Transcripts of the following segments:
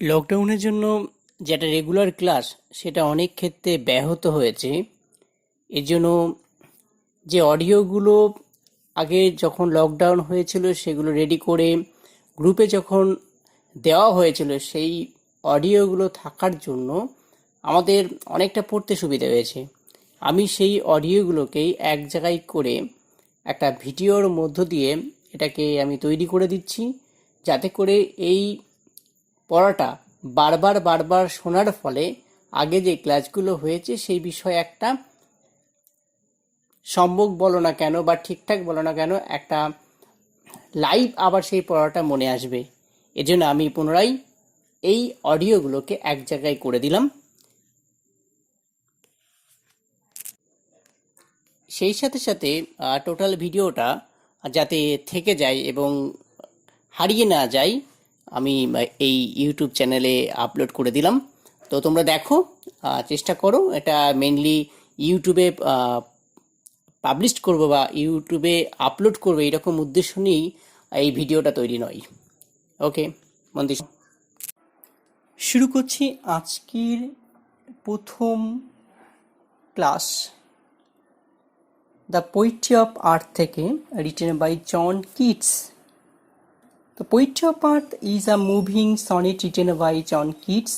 লকডাউনের জন্য যেটা রেগুলার ক্লাস সেটা অনেক ক্ষেত্রে ব্যাহত হয়েছে। এর জন্য যে অডিওগুলো আগে যখন লকডাউন হয়েছিল সেগুলো রেডি করে গ্রুপে যখন দেওয়া হয়েছিল, সেই অডিওগুলো থাকার জন্য আমাদের অনেকটা পড়তে সুবিধা হয়েছে। আমি সেই অডিওগুলোকেই এক জায়গায় করে একটা ভিডিওর মধ্য দিয়ে এটাকে আমি তৈরি করে দিচ্ছি, যাতে করে এই পড়াটা বারবার বারবার শোনার ফলে আগে যে ক্লাসগুলো হয়েছে সেই বিষয়ে একটা সম্যক বলো না কেন বা ঠিকঠাক বলো না কেন, একটা লাইভ আবার সেই পড়াটা মনে আসবে। এজন্য আমি পুনরায় এই অডিওগুলোকে এক জায়গায় করে দিলাম। সেই সাথে সাথে টোটাল ভিডিওটা যাতে থেকে যায় এবং হারিয়ে না যায়, আমি এই ইউটিউব চ্যানেলে আপলোড করে দিলাম। তো তোমরা দেখো, চেষ্টা করো। এটা মেনলি ইউটিউবে পাবলিশ করবো বা ইউটিউবে আপলোড করবো এরকম উদ্দেশ্য নিয়েই এই ভিডিওটা তৈরি নয়। ওকে, মন দিয়ে শুরু করছি আজকের প্রথম class, the poetry of earth থেকে, written by John Keats. The Poetry of Earth is a moving sonnet written by John Keats.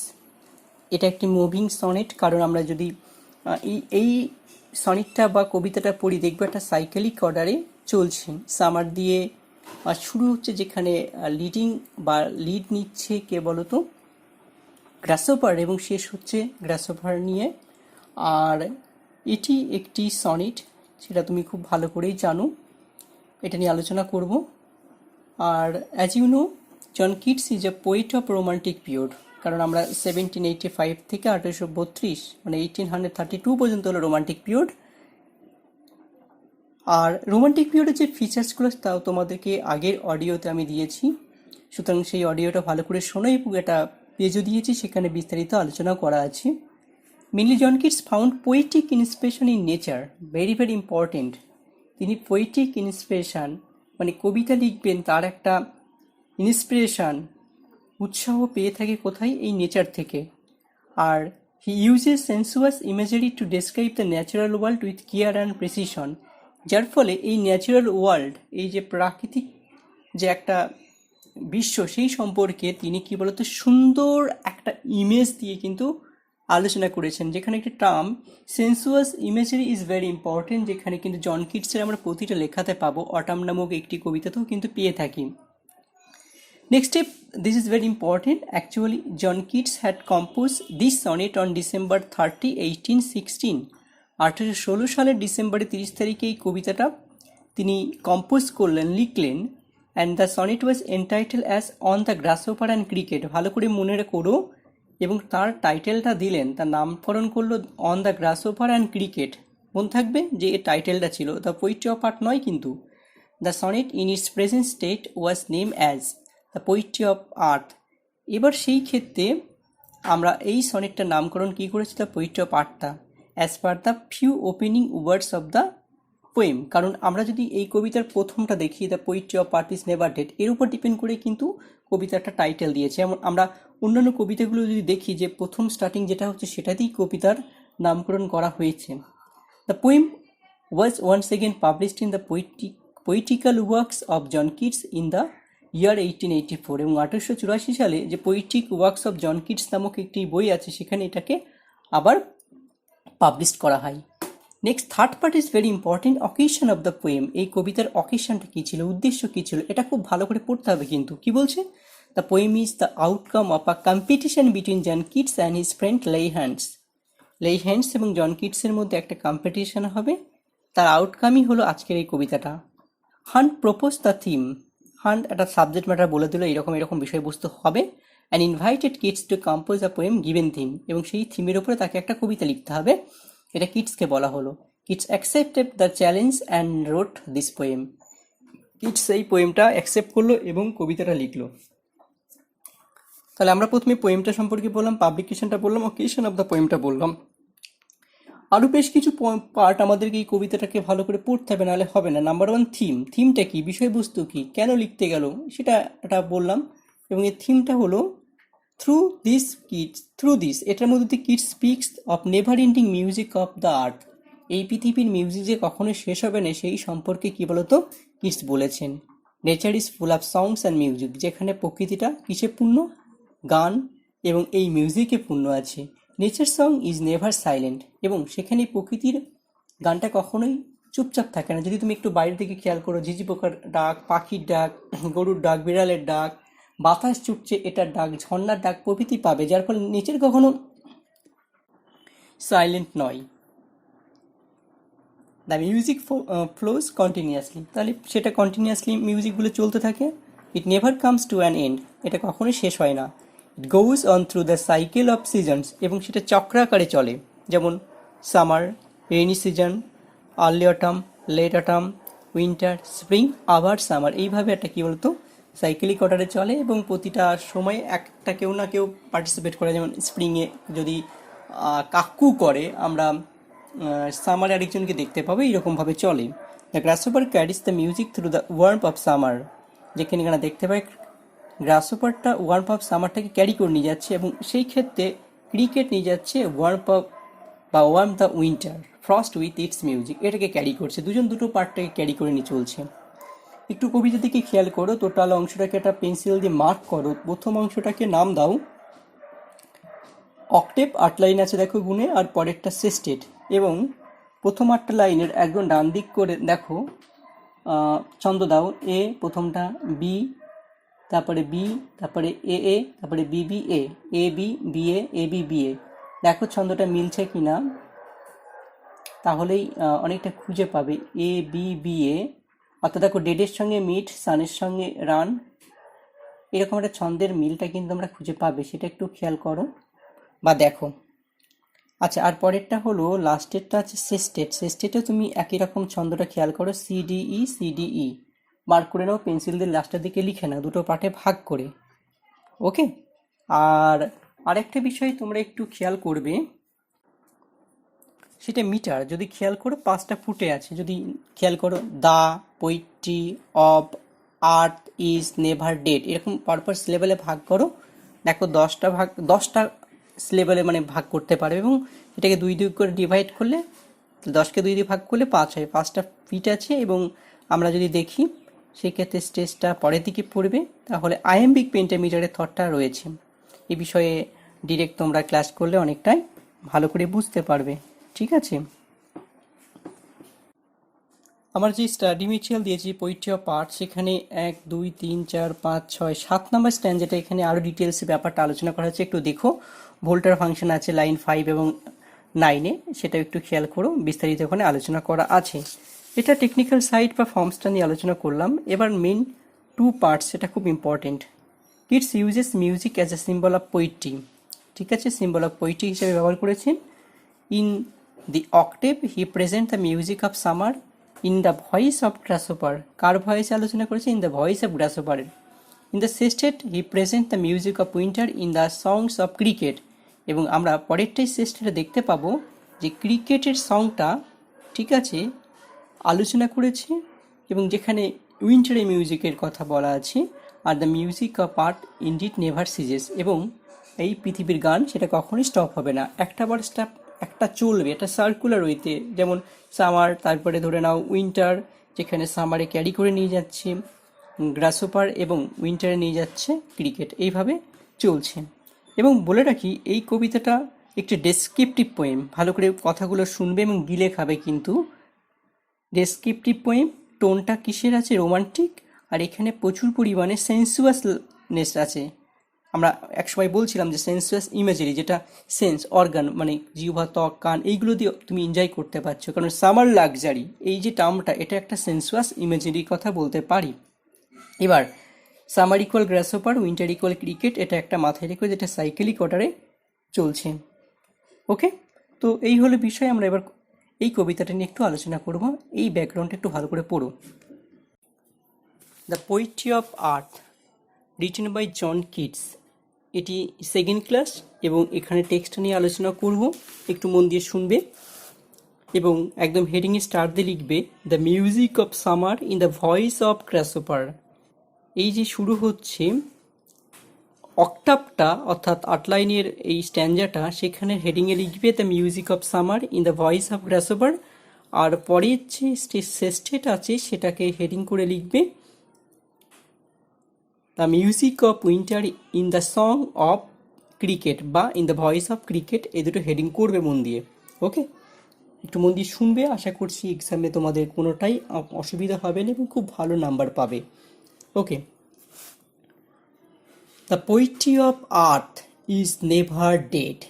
এটা একটি মুভিং সনেট, কারণ আমরা যদি এই সনেটটা বা কবিতাটা পড়ি দেখবো একটা সাইকেলিক অর্ডারে চলছে। সামার দিয়ে শুরু হচ্ছে, যেখানে লিডিং বা লিড নিচ্ছে কে বলতো, গ্রাসোভার, এবং শেষ হচ্ছে গ্রাসোভার নিয়ে। আর এটি একটি সনেট, সেটা তুমি খুব ভালো করেই জানো, এটা নিয়ে আলোচনা করব। আর as you know, John Keats is a poet of romantic period, কারণ আমরা 1785 থেকে 1832 মানে 1832 পর্যন্ত হলো রোমান্টিক পিরিয়ড। আর রোমান্টিক পিরিয়ডের যে ফিচার্সগুলো তাও তোমাদেরকে আগের অডিওতে আমি দিয়েছি, সুতরাং সেই অডিওটা ভালো করে শোনো, এবং একটা পেজও দিয়েছি, সেখানে বিস্তারিত আলোচনা করা আছে। Mainly John Keats found poetic inspiration in nature, very very important. তিনি পোয়েটিক ইন্সপিরেশন মানে কবিতা লিখবেন, তার একটা ইন্সপিরেশন, উৎসাহ পেয়ে থাকে কোথায়? এই নেচার থেকে। আর he uses sensuous imagery to describe the natural world with care and precision, যার ফলে এই ন্যাচারাল ওয়ার্ল্ড, এই যে প্রাকৃতিক যে একটা বিশ্ব, সেই সম্পর্কে তিনি কি বলতো সুন্দর একটা ইমেজ দিয়ে কিন্তু আলোচনা করেছেন। যেখানে একটি term sensuous imagery is very important, যেখানে কিন্তু জন কিটসের আমরা প্রতিটা লেখাতে পাবো, অটাম নামক একটি কবিতাতেও কিন্তু পেয়ে থাকি। Next step, this is very important. Actually, John Keats had composed this sonnet on December 30, 1816. 1816 সালের ডিসেম্বরের 30 তারিখে এই কবিতাটা তিনি কম্পোজ করলেন, লিখলেন। And the sonnet was entitle as on the grasshopper and cricket, ভালো করে মনে করো, এবং তার টাইটেলটা দিলেন, তার নামকরণ করলো on the grasshopper and cricket. মনে থাকবে যে এর টাইটেলটা ছিল দ্য পোয়েট্রি অফ আর্থ নয় কিন্তু। The sonnet in its present state was name as the poetry of earth. এবার সেই ক্ষেত্রে আমরা এই সনেটটার নামকরণ কী করেছি? দ্য পোয়েট্রি অফ আর্থটা, as per the few opening words of the poem. কারণ আমরা যদি এই কবিতার প্রথমটা দেখি, the poetry of earth is never dead, এর উপর ডিপেন্ড করে কিন্তু কবিতাটা টাইটেল দিয়েছে। যেমন আমরা অন্যান্য কবিতাগুলো যদি দেখি, যে প্রথম স্টার্টিং যেটা হচ্ছে সেটাতেই কবিতার নামকরণ করা হয়েছে। The poem was once again published in the poetical works of John Keats in the year 1884, এবং 1884 সালে যে poetic works of John Keats নামক একটি বই আছে, সেখানে এটাকে আবার পাবলিশ করা হয়। Next, third part is very important, occasion of the poem. এই কবিতার অকেশনটা কী ছিল, উদ্দেশ্য কী ছিল, এটা খুব ভালো করে পড়তে হবে কিন্তু। কি বলছে? The poem is the outcome of a competition between John Keats and his friend Leigh Hunt. Leigh Hunt এবং জন কিটসের মধ্যে একটা কম্পিটিশন হবে, তার আউটকামই হলো আজকের এই কবিতাটা। Hunt propose the theme, Hunt একটা সাবজেক্ট ম্যাটার বলে দিল, এরকম এরকম বিষয়বস্তু হবে, and invited Keats to compose a poem given theme, এবং সেই থিমের উপরে তাকে একটা কবিতা লিখতে হবে, এটা কিটসকে বলা হলো। Keats accepted the challenge and wrote this poem. Keats এই পোয়েমটা অ্যাকসেপ্ট করলো এবং কবিতাটা লিখলো। তাহলে আমরা প্রথমে পোয়েমটা সম্পর্কে বললাম, পাবলিকেশনটা বললাম, অকেশন অফ দ্য পোয়েমটা বললাম। আরও বেশ কিছু পার্ট আমাদেরকে এই কবিতাটাকে ভালো করে পড়তে হবে, নাহলে হবে না। Number one, theme. থিমটা কি, বিষয়বস্তু কি, কেন লিখতে গেল সেটা এটা বললাম, এবং এর থিমটা হলো থ্রু দিস এটার মধ্যে দিয়ে Keats speaks of never ending music of the earth, এই পৃথিবীর মিউজিক যে কখনোই শেষ হবে না সেই সম্পর্কে কি বলতো কিডস বলেছেন। Nature is full of songs and music, যেখানে প্রকৃতিটা কিসে পূর্ণ, গান এবং এই মিউজিকে পূর্ণ আছে। Nature song is never silent, এবং সেখানে প্রকৃতির গানটা কখনোই চুপচাপ থাকে না। যদি তুমি একটু বাইরের দিকে খেয়াল করো, ঝিঝি পোকার ডাক, পাখির ডাক, গরুর ডাক, বিড়ালের ডাক, বাতাস ছুটছে এটার ডাক, ঝর্ণার ডাক প্রভৃতি পাবে, যার ফলে নেচার কখনো সাইলেন্ট নয়। দ্য মিউজিক ফ্লোজ কন্টিনিউয়াসলি, তাহলে সেটা কন্টিনিউয়াসলি মিউজিকগুলো চলতে থাকে। It never comes to an end, এটা কখনোই শেষ হয় না। It goes on through the cycle of seasons, এবং সেটা চক্রাকারে চলে, যেমন summer, rainy season, early autumn, late autumn, winter, spring, আবার সামার, এইভাবে একটা কী বলতো সাইকেলিক অর্ডারে চলে, এবং প্রতিটা সময় একটা কেউ না কেউ পার্টিসিপেট করে। যেমন স্প্রিংয়ে যদি কাকু করে, আমরা সামারে আরেকজনকে দেখতে পাবো, এইরকমভাবে চলে। The grasshopper carries the music through the warm of summer, যেখানে এখানে দেখতে পাই গ্রাসহপারটা ওয়ার্ম অফ সামারটাকে ক্যারি করে নিয়ে যাচ্ছে, এবং সেই ক্ষেত্রে ক্রিকেট নিয়ে যাচ্ছে warm the winter frost with its music, এটাকে ক্যারি করছে। দুটো পার্টটাকে ক্যারি করে নিয়ে চলছে। একটু কবিতা দিকে খেয়াল করো, টোটাল অংশটাকে একটা পেন্সিল দিয়ে মার্ক করো। প্রথম অংশটাকে নাম দাও অক্টেভ, 8 লাইন আছে দেখো গুণে, আর পরেরটা সেস্টেট, এবং প্রথম 8টা লাইনের একদম ডান দিক করে দেখো ছন্দ দাও। এ প্রথমটা, বি, তারপরে বি, তারপরে এ, তারপরে B A, B B A B B A. দেখো ছন্দটা মিলছে কিনা, তাহলেই অনেকটা খুঁজে পাবে। এ বি বি এ, অর্থাৎ দেখো ডেডের সঙ্গে মিট, সানের সঙ্গে রান, এরকম একটা ছন্দের মিলটা কিন্তু আমরা খুঁজে পাবে, সেটা একটু খেয়াল করো বা দেখো। আচ্ছা, আর পরেরটা হলো লাস্টেরটা আছে সেস্টেট। সেস্টেটেও তুমি একই রকম ছন্দটা খেয়াল করো, সিডিই মার্ক করে নাও, পেন্সিল দিয়ে লাস্টের দিকে লিখে নাও, দুটো পার্টে ভাগ করে। ওকে। আর আরেকটা বিষয় তোমরা একটু খেয়াল করবে, সেটা মিটার। যদি খেয়াল করো 5টা ফুটে আছে, যদি খেয়াল করো the, poetry, of, earth, is, never, dead, এরকম পরপর সিলেবেলে ভাগ করো। দেখো 10টা সিলেবেলে মানে ভাগ করতে পারবে, এবং এটাকে 2 করে ডিভাইড করলে 10কে 2 দিয়ে ভাগ করলে 5 হয়। 5টা ফিট আছে, এবং আমরা যদি দেখি সেক্ষেত্রে স্টেজটা পরের দিকে পড়বে, তাহলে আয়াম্বিক পেন্টামিটারের থটটা রয়েছে। এই বিষয়ে ডিরেক্ট তোমরা ক্লাস করলে অনেকটাই ভালো করে বুঝতে পারবে। ঠিক আছে, আমার যে স্টাডি মেটেরিয়াল দিয়েছি পোয়েট্রি অফ আর্ট, সেখানে 1 2 3 4 5 6 7 নম্বর স্ট্যান্ড, যেটা এখানে আরও ডিটেলসে ব্যাপারটা আলোচনা করা হচ্ছে, একটু দেখো। ভোল্টার ফাংশন আছে লাইন 5 এবং 9-এ, সেটা একটু খেয়াল করো, বিস্তারিত ওখানে আলোচনা করা আছে। এটা টেকনিক্যাল সাইড বা ফর্মসটা নিয়ে আলোচনা করলাম। এবার মেন 2 পার্টস, সেটা খুব important. Keats uses music as a symbol of poetry, ঠিক আছে, সিম্বল অফ পোয়েট্রি হিসেবে ব্যবহার করেছেন। In the octave he present the music of summer in the voice of grasshopper, কার ভয়েসে আলোচনা করেছে? In the voice of grasshopper. In the sestet he present the music of winter in the songs of cricket, এবং আমরা পরেরটাই সেস্টেটে দেখতে পাবো যে ক্রিকেটের সংটা, ঠিক আছে, আলোচনা করেছে, এবং যেখানে উইন্টারের মিউজিকের কথা বলা আছে। Are the music of art indeed never সিজেস, এবং এই পৃথিবীর গান সেটা কখনোই স্টপ হবে না, একটা চলবে, একটা সার্কুলার ওয়েতে। যেমন সামার, তারপরে ধরে নাও উইন্টার, যেখানে সামারে ক্যারি করে নিয়ে যাচ্ছে গ্রাসহপার, এবং উইন্টারে নিয়ে যাচ্ছে ক্রিকেট, এইভাবে চলছে। এবং বলে রাখি, এই কবিতাটা একটি ডেসক্রিপটিভ পোয়েম, ভালো করে কথাগুলো শুনবে এবং গিলে খাবে কিন্তু। ডেসক্রিপটিভ পোয়েম, টোনটা কিসের আছে? রোমান্টিক, আর এখানে প্রচুর পরিমাণে সেন্সুয়াসনেস আছে। আমরা একসময় বলছিলাম যে সেন্সুয়াস ইমেজারি, যেটা সেন্স অর্গান, মানে জিহ্বা, ত্বক, কান, এইগুলো দিয়ে তুমি এনজয় করতে পারছো। কারণ সামার লাক্সারি, এই যে টার্মটা, এটা একটা সেন্সুয়াস ইমেজারির কথা বলতে পারি। এবার summer equal গ্রাসহপার, winter equal cricket, এটা একটা মাথায় রেখে, যেটা সাইকেলিক অর্ডারে চলছে। ওকে, তো এই হলো বিষয়। আমরা এবার এই কবিতাটা নিয়ে একটু আলোচনা করব। এই ব্যাকগ্রাউন্ডটা একটু ভালো করে পড়ো। The poetry of earth, written by John Keats. এটি 2nd ক্লাস, এবং এখানে টেক্সট নিয়ে আলোচনা করব, একটু মন দিয়ে শুনবে, এবং একদম হেডিংয়ে স্টার দিয়ে লিখবে the music of summer in the voice of গ্রাসহপার। এই যে শুরু হচ্ছে অক্টাভটা অর্থাৎ আটলাইনের এই স্ট্যান্ডাটা সেখানে হেডিংয়ে লিখবে the music of summer in the voice of grasshopper, আর পরের যে শেষেট আছে সেটাকে হেডিং করে লিখবে the music of winter in the song of cricket বা in the voice of cricket, এই দুটো হেডিং করবে মন দিয়ে। ওকে, একটু মন দিয়ে শুনবে, আশা করছি এক্সামে তোমাদের কোনোটাই অসুবিধা হবে না এবং খুব ভালো নাম্বার পাবে। Okay, the poetry of earth is never dead,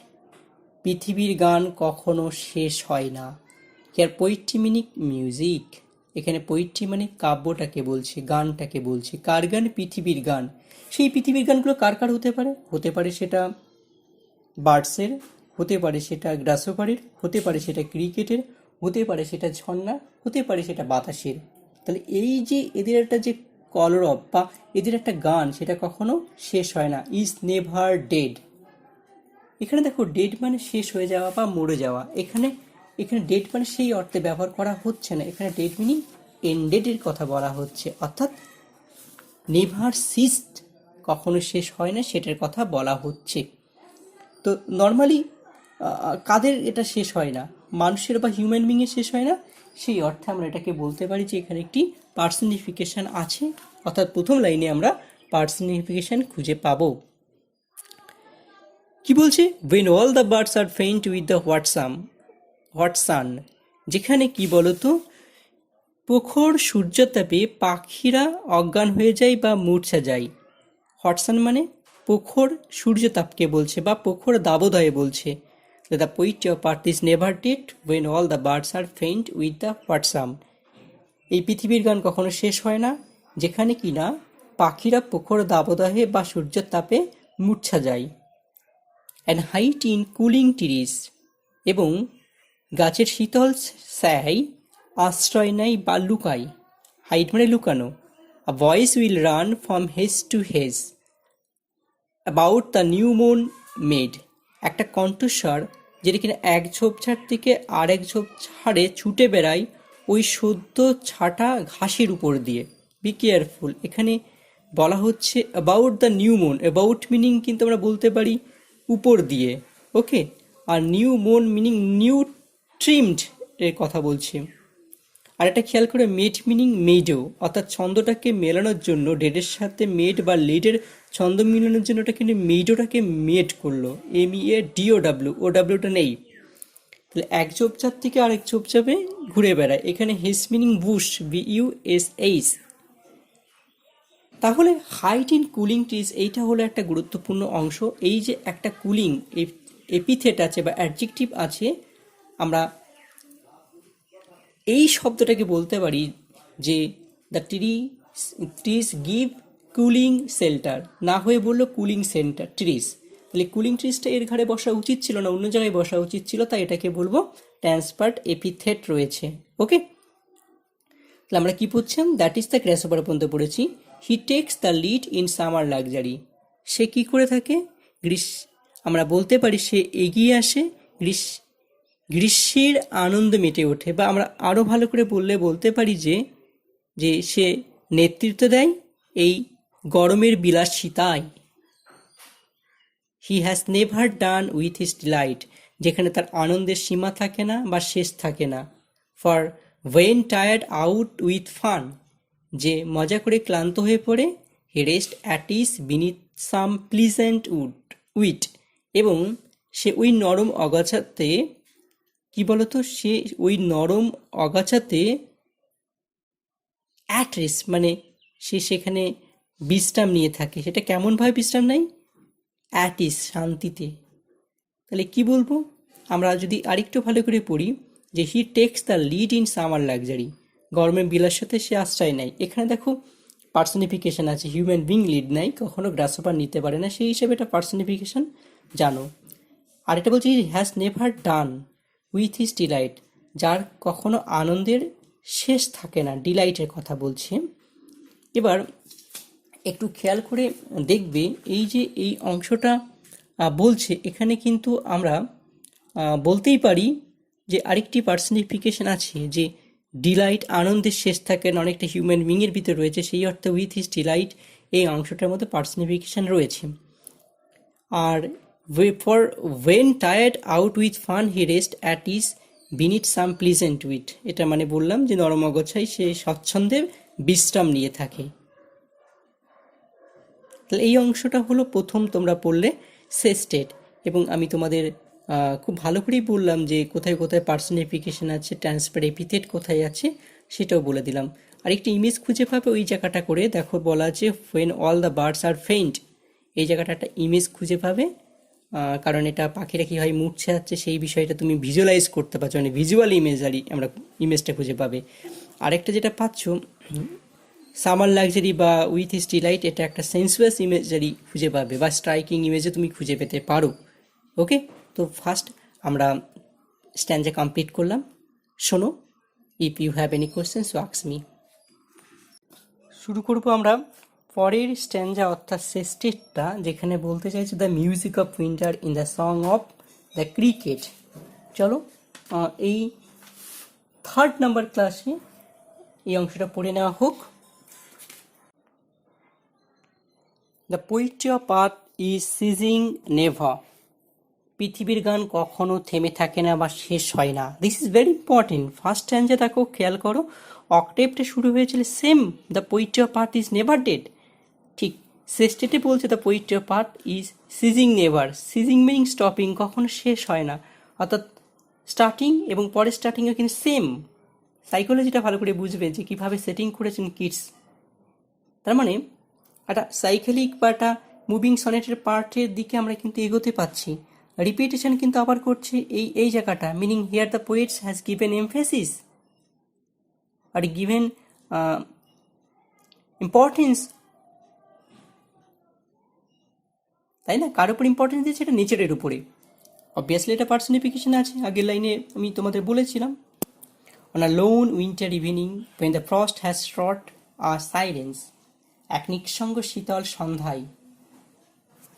পৃথিবীর গান কখনো শেষ হয় না। হিয়ার পোয়েট্রি মিনিং মিউজিক, এখানে পোয়েট্রি মানে কাব্যটাকে বলছে, গানটাকে বলছে। কার গান? পৃথিবীর গান। সেই পৃথিবীর গানগুলো কার কার হতে পারে? হতে পারে সেটা বার্ডসের, হতে পারে সেটা গ্রাসহপারের, হতে পারে সেটা ক্রিকেটের, হতে পারে সেটা ঝর্ণার, হতে পারে সেটা বাতাসের। তাহলে এই যে এদের একটা যে কলরব বা এদের একটা গান, সেটা কখনো শেষ হয় না, ইজ নেভার ডেড। এখানে দেখো ডেড মানে শেষ হয়ে যাওয়া বা মরে যাওয়া, এখানে এখানে ডেড মানে সেই অর্থে ব্যবহার করা হচ্ছে না, এখানে ডেড মিনিং এন্ডেডের কথা বলা হচ্ছে, অর্থাৎ নেভার সিস্ট, কখনো শেষ হয় না সেটার কথা বলা হচ্ছে। তো নর্মালি কাদের এটা শেষ হয় না? মানুষের বা হিউম্যান বিংয়ের শেষ হয় না, সেই অর্থে আমরা এটাকে বলতে পারি যে এখানে একটি পার্সনিফিকেশন আছে, অর্থাৎ প্রথম লাইনে আমরা পার্সনিফিকেশন খুঁজে পাবো। কি বলছে? when all the birds are faint with the hot sun, যেখানে কি বলতো প্রখর সূর্যতাপে পাখিরা অজ্ঞান হয়ে যায় বা মূর্ছা যায়। হটসান মানে প্রখর সূর্যতাপকে বলছে বা প্রখর দাবদাহে বলছে। The poetry of earth is never dead when all the birds are faint with the hot sun, এই পৃথিবীর গান কখনো শেষ হয় না যেখানে কিনা পাখিরা প্রখর দাবদাহে বা সূর্যের তাপে মূর্ছা যায়। And height in cooling trees, এবং গাছের শীতল ছায়ায় আশ্রয় নেয় বা লুকায়। হাইট মানে লুকানো। A voice will run from hedge to hedge about the new mown mead, একটা কণ্ঠস্বর যেটা কিনা এক ঝোপঝাড় থেকে আর এক ঝোপঝাড়ে ছুটে বেড়ায় ওই সদ্য ছাটা ঘাসের উপর দিয়ে। বি কেয়ারফুল, এখানে বলা হচ্ছে about the new mown. About meaning কিন্তু আমরা বলতে পারি উপর দিয়ে, ওকে, আর new mown meaning new trimmed এর কথা বলছি। আর এটা খেয়াল করে মেড মিনিং মেডও, অর্থাৎ ছন্দটাকে মেলানোর জন্য ডেডের সাথে মেড বা লেডের ছন্দ মিলানোর জন্য ওটা কিন্তু মেডোটাকে মেড করলো, MEADOW, OWটা নেই। তাহলে এক ঝোপঝাপ থেকে আরেক ঝোপঝাপে ঘুরে বেড়ায়। এখানে হেস মিনিং বুশ, BUSH। তাহলে হাইট ইন কুলিং ট্রিজ এইটা হলো একটা গুরুত্বপূর্ণ অংশ। এই যে একটা কুলিং এপিথেট আছে বা অ্যাডজেক্টিভ আছে, আমরা এই শব্দটাকে বলতে পারি যে the trees give cooling shelter, না হয়ে বললো কুলিং সেন্টার ট্রিজ। তাহলে কুলিং ট্রিজটা এর ঘাড়ে বসা উচিত ছিল না, অন্য জায়গায় বসা উচিত ছিল, তাই এটাকে বলবো ট্রান্সপার্ট এপিথেট রয়েছে। ওকে, তাহলে আমরা কি পড়ছিলাম? দ্যাট ইজ দ্য গ্রাসহপার পর্যন্ত পড়েছি। He takes the lead in summer luxury, সে কি করে থাকে? আমরা বলতে পারি সে এগিয়ে আসে গ্রীষ্মের আনন্দ মেটে ওঠে, বা আমরা আরও ভালো করে বলতে পারি যে সে নেতৃত্ব দেয় এই গরমের বিলাসিতায়। He has never done with his delight, যেখানে তার আনন্দের সীমা থাকে না বা শেষ থাকে না। For when tired out with fun, যে মজা করে ক্লান্ত হয়ে পড়ে। He rest at ease beneath some pleasant weed, এবং সে ওই নরম অগাছাতে কি বলতো, সে ওই নরম অগাছাতে অ্যাট রেস্ট মানে সে সেখানে বিশ্রাম নিয়ে থাকে। সেটা কেমনভাবে বিশ্রাম নেয়? অ্যাট ইজ, শান্তিতে। তাহলে কি বলবো আমরা যদি আরেকটু ভালো করে পড়ি যে হি takes the lead in summer luxury, গরমের বিলাসিতাতে সে আশ্রয় নেয়। এখানে দেখো পার্সনিফিকেশন আছে, হিউম্যান বিং লিড নেয়, কখনো গ্রাসহপার নিতে পারে না, সেই হিসেবে এটা পার্সনিফিকেশন জানো। আর এটা বলছি has never done with his delight, যার কখনো আনন্দের শেষ থাকে না, ডিলাইটের কথা বলছে। এবার একটু খেয়াল করে দেখবে এই যে এই অংশটা বলছে, এখানে কিন্তু আমরা বলতেই পারি যে আরেকটি পার্সনিফিকেশন আছে যে ডিলাইট, আনন্দের শেষ থাকে না, অনেকটা হিউম্যান বিংয়ের ভিতরে রয়েছে, সেই অর্থে উইথ হিজ ডিলাইট এই অংশটার মধ্যে পার্সনিফিকেশন রয়েছে। আর for when tired out with fun he rest at ease beneath some pleasant weed, এটা মানে বললাম যে নরমগছাই সে স্বচ্ছন্দে বিশ্রাম নিয়ে থাকে। তাহলে এই অংশটা হলো প্রথম তোমরা পড়লে সেস্টেড, এবং আমি তোমাদের খুব ভালো করেই বললাম যে কোথায় কোথায় পার্সোনিফিকেশন আছে, ট্রান্সফার এপিথেট কোথায় আছে সেটাও বলে দিলাম। আর একটি ইমেজ খুঁজে পাবে ওই জায়গাটা করে, দেখো বলা আছে when all the birds R faint, এই জায়গাটা একটা ইমেজ খুঁজে পাবে, কারণ এটা পাখিরা কীভাবে মুড়ছে যাচ্ছে সেই বিষয়টা তুমি ভিজুয়ালাইজ করতে পারছো, মানে ভিজুয়াল ইমেজারি আমরা ইমেজটা খুঁজে পাবে। আরেকটা যেটা পাচ্ছ সামার লাক্সারি বা উইথ হিজ ডিলাইট, এটা একটা সেন্সুয়াস ইমেজারি খুঁজে পাবে বা স্ট্রাইকিং ইমেজে তুমি খুঁজে পেতে পারো। ওকে, তো ফার্স্ট আমরা স্ট্যান্ডে কমপ্লিট করলাম। শোনো, if you have any question so ask me. শুরু করবো আমরা পরের স্ট্যান্ডা অর্থাৎ সেস্টেডটা, যেখানে বলতে চাইছে the music of winter in the song of the cricket. চলো এই 3rd নাম্বার ক্লাসে এই অংশটা পড়ে নেওয়া হোক। The poetry of earth is seizing never, পৃথিবীর গান কখনো থেমে থাকে না বা শেষ হয় না। This is very important. First স্ট্যান্ডে দেখো খেয়াল করো, অক্টেভটা শুরু হয়েছিল same, the poetry of earth is never dead. ঠিক সেস্টেটে বলছে the poetry of earth is seizing never, seizing meaning stopping, কখনো শেষ হয় না, অর্থাৎ স্টার্টিং এবং পরের স্টার্টিংও কিন্তু সেম। সাইকোলজিটা ভালো করে বুঝবে যে কীভাবে সেটিং করেছেন কিডস। তার মানে একটা সাইকেলিক বা একটা মুভিং সনেটের পার্টের দিকে আমরা কিন্তু এগোতে পাচ্ছি। রিপিটেশন কিন্তু আবার করছে এই জায়গাটা, meaning here the poets has given emphasis আর গিভেন ইম্পর্টেন্স, তাই না? কার উপর ইম্পর্টেন্স দিচ্ছে? এটা নেচারের উপরে। অবভিয়াসলি এটা পার্সোনিফিকেশন আছে, আগের লাইনে আমি তোমাদের বলেছিলাম। On a loan winter evening when the frost has wrought a silence, এক নিঃসঙ্গ শীতল সন্ধ্যায়,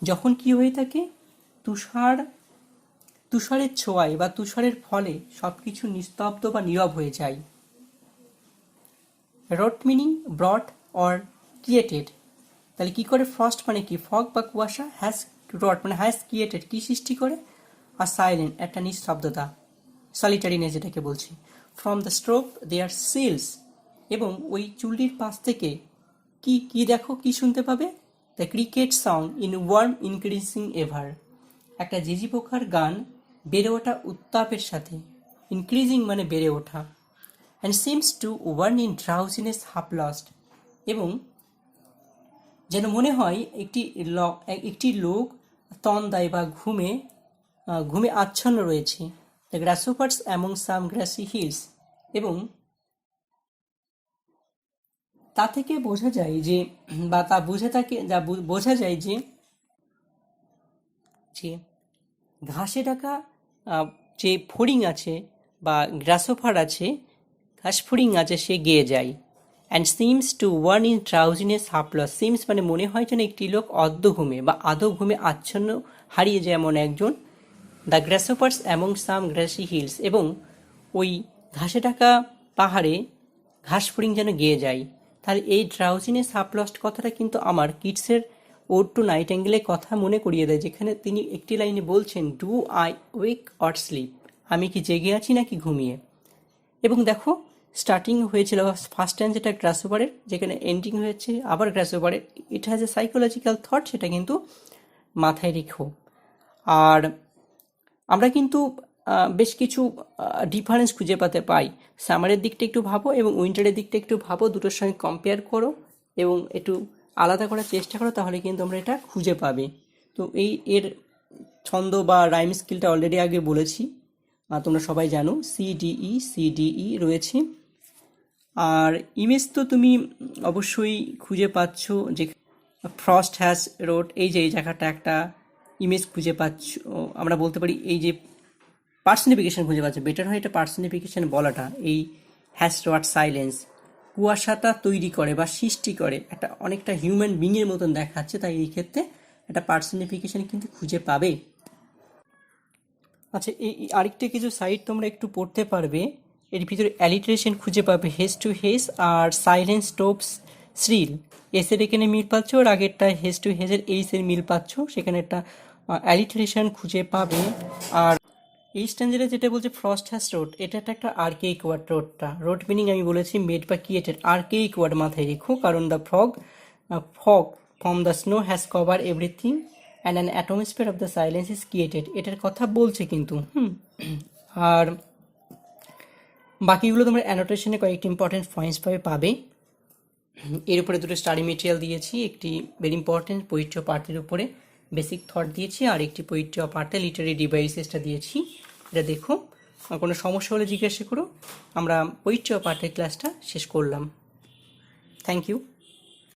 যখন কি হয়ে থাকে, তুষারের ছোঁয়ায় বা তুষারের ফলে সব কিছু নিস্তব্ধ বা নীরব হয়ে যায়। রট মিনিং ব্রট অর ক্রিয়েটেড, তাহলে কি করে? ফ্রস্ট মানে কি? ফগ বা কুয়াশা, হ্যাজ রট মানে হ্যাজ ক্রিয়েটেড, কি সৃষ্টি করে? আর সাইলেন্ট, একটা নিস্তব্ধতা, সলিটারিনেস যেটাকে বলছি। From the stove there shrills, এবং ওই চুল্লির পাশ থেকে কি দেখো, কি শুনতে পাবে? The cricket song in warm increasing ever, একটা ঝিঝি পোকার গান বেড়ে ওঠা উত্তাপের সাথে, ইনক্রিজিং মানে বেড়ে ওঠা। And seems to one in drowsiness half lost, এবং যেন মনে হয় একটি লোক তন্দায় বা ঘুমে আচ্ছন্ন রয়েছে। The grasshopper's among some grassy hills, এবং তা থেকে বোঝা যায় যে, বা তা বোঝা যায় যে ঘাসে ঢাকা যে ফড়িং আছে বা গ্রাসোফার আছে, ঘাস ফড়িং আছে, সে গেয়ে যায়। And seems to one in drowsiness half lost, seems মানে মনে হয় যেন একটি লোক অর্ধ ঘুমে বা আদৌ ঘুমে আচ্ছন্ন হারিয়ে যায় এমন একজন। The grasshopper's among some grassy hills, এবং ওই ঘাসে ঢাকা পাহাড়ে ঘাস ফড়িং যেন গেয়ে যায়। তাহলে এই ড্রাউজিনেস হাফলস্ট কথাটা কিন্তু আমার কিডসের ওড টু নাইটেঙ্গেলের কথা মনে করিয়ে দেয়, যেখানে তিনি একটি লাইনে বলছেন, do I wake or sleep, আমি কি জেগে আছি নাকি ঘুমিয়ে। এবং দেখো স্টার্টিং হয়েছিল ফার্স্ট টাইম যেটা গ্রাসহপারের, যেখানে এন্ডিং হয়েছে আবার গ্রাসহপারের। It has a psychological thought, সেটা কিন্তু মাথায় রেখো। আর আমরা কিন্তু বেশ কিছু ডিফারেন্স খুঁজে পেতে পাই। সামারের দিকটা একটু ভাবো এবং উইন্টারের দিকটা একটু ভাবো, দুটোর সঙ্গে কম্পেয়ার করো এবং একটু আলাদা করার চেষ্টা করো, তাহলে কিন্তু আমরা এটা খুঁজে পাবে। তো এর ছন্দ বা রাইম স্কিলটা অলরেডি আগে বলেছি, তোমরা সবাই জানো, সিডিই রয়েছে। আর ইমেজ তো তুমি অবশ্যই খুঁজে পাচ্ছ, যে ফ্রস্ট হ্যাজ রোড, এই জায়গাটা একটা ইমেজ খুঁজে পাচ্ছ। আমরা বলতে পারি এই যে পার্সনিফিকেশন খুঁজে পাচ্ছ, বেটার হয় এটা পার্সনিফিকেশন বলাটা। এই হ্যাজ রট সাইলেন্স, কুয়াশাটা তৈরি করে বা সৃষ্টি করে, একটা অনেকটা হিউম্যান বিংয়ের মতন দেখাচ্ছে, তাই এই ক্ষেত্রে একটা পার্সনিফিকেশন কিন্তু খুঁজে পাবে। আচ্ছা, এই আরেকটা কিছু সাইড তোমরা একটু পড়তে পারবে, এর ভিতরে অ্যালিটারেশন খুঁজে পাবে, হেস টু হেস আর সাইলেন্স স্টোপস শ্রিল, এসের এখানে মিল পাচ্ছ, আর আগেরটা হেস টু হেসের এইসের মিল পাচ্ছ, সেখানে একটা অ্যালিটারেশন খুঁজে পাবে। আর এই স্ট্যান্ডার্ডে যেটা বলছে ফ্রস্ট হ্যাজ রোড, এটা একটা আর্কেইক ওয়ার্ড। রোড মিনিং আমি বলেছি মেড বা ক্রিয়েটেড, আর্কেইক ওয়ার্ড মাথায় রেখো, কারণ the fog from the snow has cover everything and an atmosphere of the silence is created, এটার কথা বলছে কিন্তু। আর বাকিগুলো তোমরা অ্যানোটেশনে কয়েকটি ইম্পর্টেন্ট পয়েন্টস পাবে। এর উপরে দুটো স্টাডি মেটেরিয়াল দিয়েছি, একটি ভেরি ইম্পর্টেন্ট পোয়েট্রি অফ আর্টের উপরে বেসিক থট দিয়েছি, আর একটি পোয়েট্রি অফ আর্টের লিটারি ডিভাইসেসটা দিয়েছি। এটা দেখো, কোনো সমস্যা হলে জিজ্ঞাসা করো। আমরা পোয়েট্রি অফ আর্টের ক্লাসটা শেষ করলাম। Thank you.